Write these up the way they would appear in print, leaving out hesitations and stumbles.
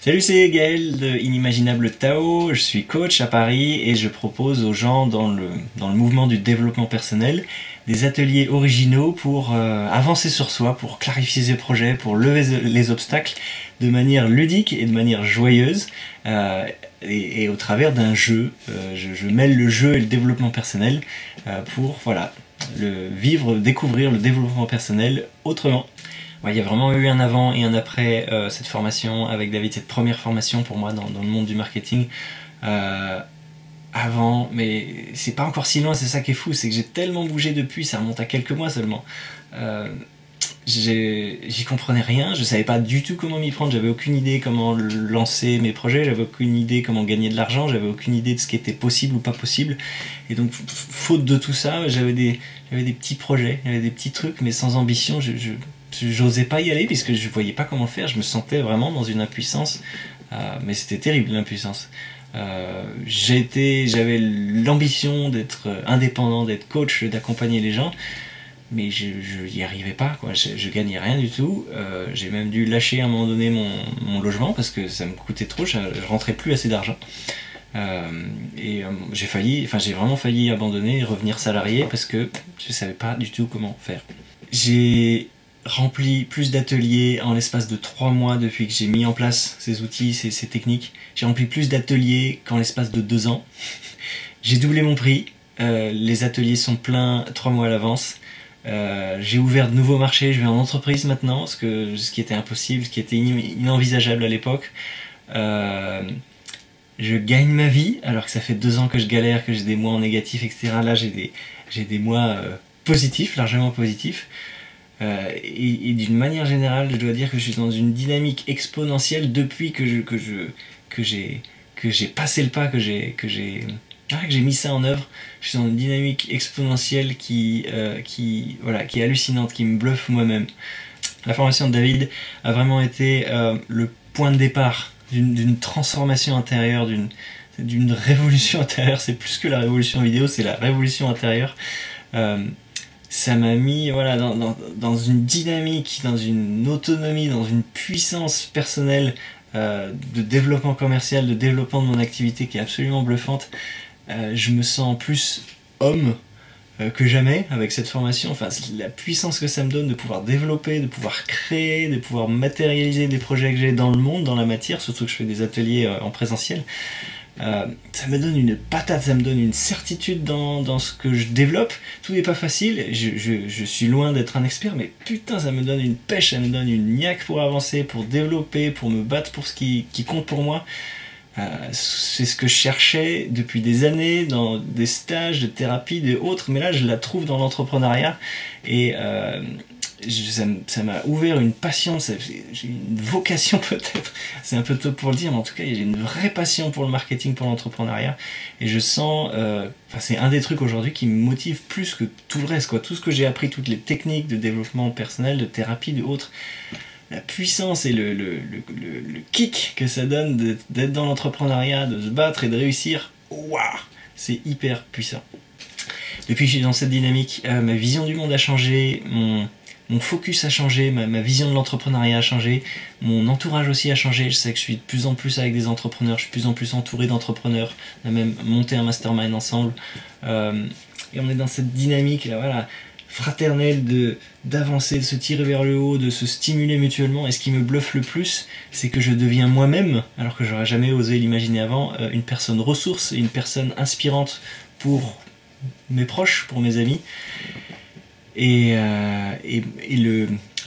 Salut, c'est Gaël de Inimaginable Tao, je suis coach à Paris et je propose aux gens dans le mouvement du développement personnel des ateliers originaux pour avancer sur soi, pour clarifier ses projets, pour lever les obstacles de manière ludique et de manière joyeuse et au travers d'un jeu. Je mêle le jeu et le développement personnel pour voilà, découvrir le développement personnel autrement. Ouais, il y a vraiment eu un avant et un après cette formation avec David, cette première formation pour moi dans le monde du marketing. Avant, mais c'est pas encore si loin, c'est ça qui est fou, c'est que j'ai tellement bougé depuis, ça remonte à quelques mois seulement. J'y comprenais rien, je savais pas du tout comment m'y prendre, j'avais aucune idée comment lancer mes projets, j'avais aucune idée comment gagner de l'argent, j'avais aucune idée de ce qui était possible ou pas possible. Et donc, faute de tout ça, j'avais des petits projets, j'avais des petits trucs, mais sans ambition, j'osais pas y aller puisque je voyais pas comment le faire, je me sentais vraiment dans une impuissance, mais c'était terrible l'impuissance. J'avais l'ambition d'être indépendant, d'être coach, d'accompagner les gens, mais je n'y arrivais pas, quoi. Je gagnais rien du tout. J'ai même dû lâcher à un moment donné mon logement parce que ça me coûtait trop, je rentrais plus assez d'argent. J'ai vraiment failli abandonner et revenir salarié parce que je savais pas du tout comment faire. J'ai rempli plus d'ateliers en l'espace de 3 mois depuis que j'ai mis en place ces outils, ces techniques. J'ai rempli plus d'ateliers qu'en l'espace de 2 ans. J'ai doublé mon prix. Les ateliers sont pleins 3 mois à l'avance. J'ai ouvert de nouveaux marchés. Je vais en entreprise maintenant, ce qui était impossible, ce qui était inenvisageable à l'époque. Je gagne ma vie, alors que ça fait 2 ans que je galère, que j'ai des mois en négatif, etc. Là, j'ai des mois positifs, largement positifs. Et d'une manière générale, je dois dire que je suis dans une dynamique exponentielle depuis que j'ai passé le pas, que j'ai mis ça en œuvre. Je suis dans une dynamique exponentielle qui est hallucinante, qui me bluffe moi-même. La formation de David a vraiment été le point de départ d'une transformation intérieure, d'une révolution intérieure. C'est plus que la révolution vidéo, c'est la révolution intérieure. Ça m'a mis dans une dynamique, dans une autonomie, dans une puissance personnelle de développement commercial, de développement de mon activité qui est absolument bluffante. Je me sens plus homme que jamais avec cette formation. Enfin, la puissance que ça me donne de pouvoir développer, de pouvoir créer, de pouvoir matérialiser des projets que j'ai dans le monde, dans la matière, surtout que je fais des ateliers en présentiel. Ça me donne une patate, ça me donne une certitude dans ce que je développe. Tout n'est pas facile, je suis loin d'être un expert, mais putain, ça me donne une pêche, ça me donne une niaque pour avancer, pour développer, pour me battre pour ce qui compte pour moi. C'est ce que je cherchais depuis des années dans des stages de thérapie, de autres, mais là je la trouve dans l'entrepreneuriat et ça m'a ouvert une passion, j'ai une vocation peut-être, c'est un peu tôt pour le dire, mais en tout cas j'ai une vraie passion pour le marketing, pour l'entrepreneuriat, et je sens, c'est un des trucs aujourd'hui qui me motive plus que tout le reste, quoi. Tout ce que j'ai appris, toutes les techniques de développement personnel, de thérapie, de autres, la puissance et le kick que ça donne d'être dans l'entrepreneuriat, de se battre et de réussir, waouh, c'est hyper puissant. Depuis que je suis dans cette dynamique, ma vision du monde a changé, mon focus a changé, ma vision de l'entrepreneuriat a changé, mon entourage aussi a changé. Je sais que je suis de plus en plus avec des entrepreneurs, je suis de plus en plus entouré d'entrepreneurs, on a même monté un mastermind ensemble, et on est dans cette dynamique là, voilà, fraternelle d'avancer, de se tirer vers le haut, de se stimuler mutuellement. Et ce qui me bluffe le plus, c'est que je deviens moi-même, alors que j'aurais jamais osé l'imaginer avant, une personne ressource, une personne inspirante pour mes proches, pour mes amis. Et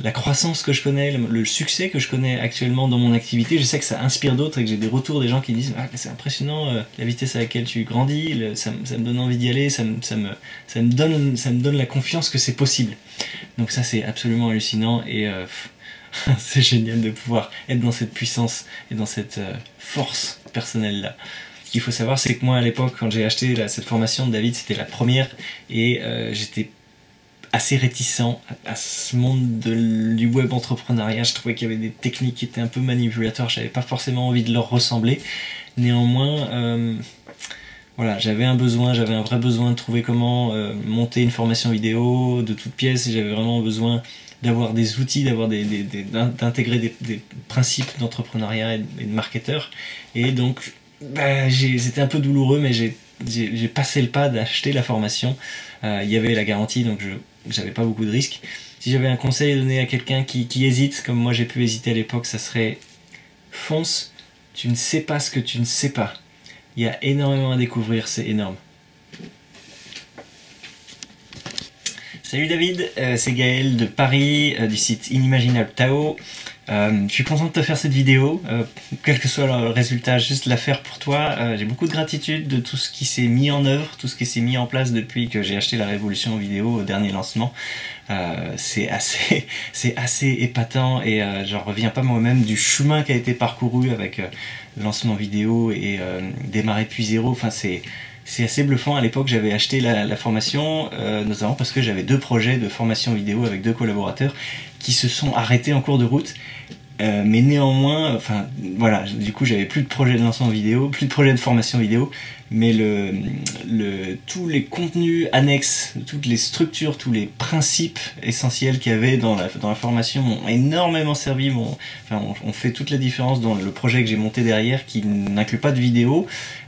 la croissance que je connais, le succès que je connais actuellement dans mon activité, je sais que ça inspire d'autres et que j'ai des retours des gens qui disent « Ah, c'est impressionnant la vitesse à laquelle tu grandis, ça me donne envie d'y aller, ça me donne la confiance que c'est possible. » Donc ça c'est absolument hallucinant et c'est génial de pouvoir être dans cette puissance et dans cette force personnelle là. Ce qu'il faut savoir, c'est que moi à l'époque, quand j'ai acheté cette formation de David, c'était la première et j'étais assez réticent à ce monde du web entrepreneuriat. Je trouvais qu'il y avait des techniques qui étaient un peu manipulatoires, j'avais pas forcément envie de leur ressembler. Néanmoins, voilà, j'avais un vrai besoin de trouver comment monter une formation vidéo de toutes pièces, et j'avais vraiment besoin d'avoir des outils, d'intégrer des principes d'entrepreneuriat et de marketeur. Et donc, c'était un peu douloureux, mais j'ai passé le pas d'acheter la formation. Il y avait la garantie, donc j'avais pas beaucoup de risques. Si j'avais un conseil à donner à quelqu'un qui hésite, comme moi j'ai pu hésiter à l'époque, ça serait fonce, tu ne sais pas ce que tu ne sais pas. Il y a énormément à découvrir, c'est énorme. Salut David, c'est Gaël de Paris, du site Inimaginable Tao. Je suis content de te faire cette vidéo, quel que soit le résultat, juste la faire pour toi. J'ai beaucoup de gratitude de tout ce qui s'est mis en œuvre, tout ce qui s'est mis en place depuis que j'ai acheté la Révolution vidéo au dernier lancement. C'est assez épatant et j'en reviens pas moi-même du chemin qui a été parcouru avec le lancement vidéo et démarrer depuis zéro. Enfin, c'est assez bluffant. À l'époque, j'avais acheté la formation, notamment parce que j'avais 2 projets de formation vidéo avec 2 collaborateurs qui se sont arrêtés en cours de route. Mais néanmoins, enfin voilà, du coup j'avais plus de projet de lancement vidéo, plus de projet de formation vidéo, mais tous les contenus annexes, toutes les structures, tous les principes essentiels qu'il y avait dans la formation m'ont énormément servi, ont fait toute la différence dans le projet que j'ai monté derrière, qui n'inclut pas de vidéo,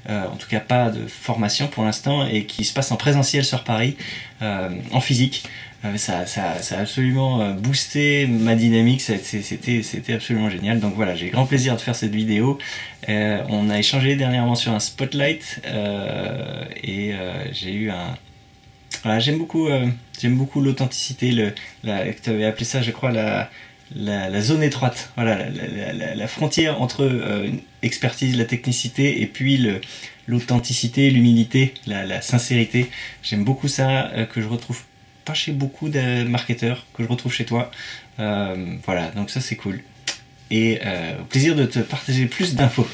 en tout cas pas de formation pour l'instant, et qui se passe en présentiel sur Paris, en physique. Ça a absolument boosté ma dynamique, c'était absolument génial. Donc voilà, j'ai grand plaisir de faire cette vidéo. On a échangé dernièrement sur un spotlight et j'ai eu un... Voilà, j'aime beaucoup l'authenticité, tu avais appelé ça, je crois, la zone étroite. Voilà, la frontière entre une expertise, la technicité et puis l'authenticité, l'humilité, la sincérité. J'aime beaucoup ça, que je retrouve pas chez beaucoup de marketeurs, que je retrouve chez toi. Voilà, donc ça c'est cool. Et au plaisir de te partager plus d'infos.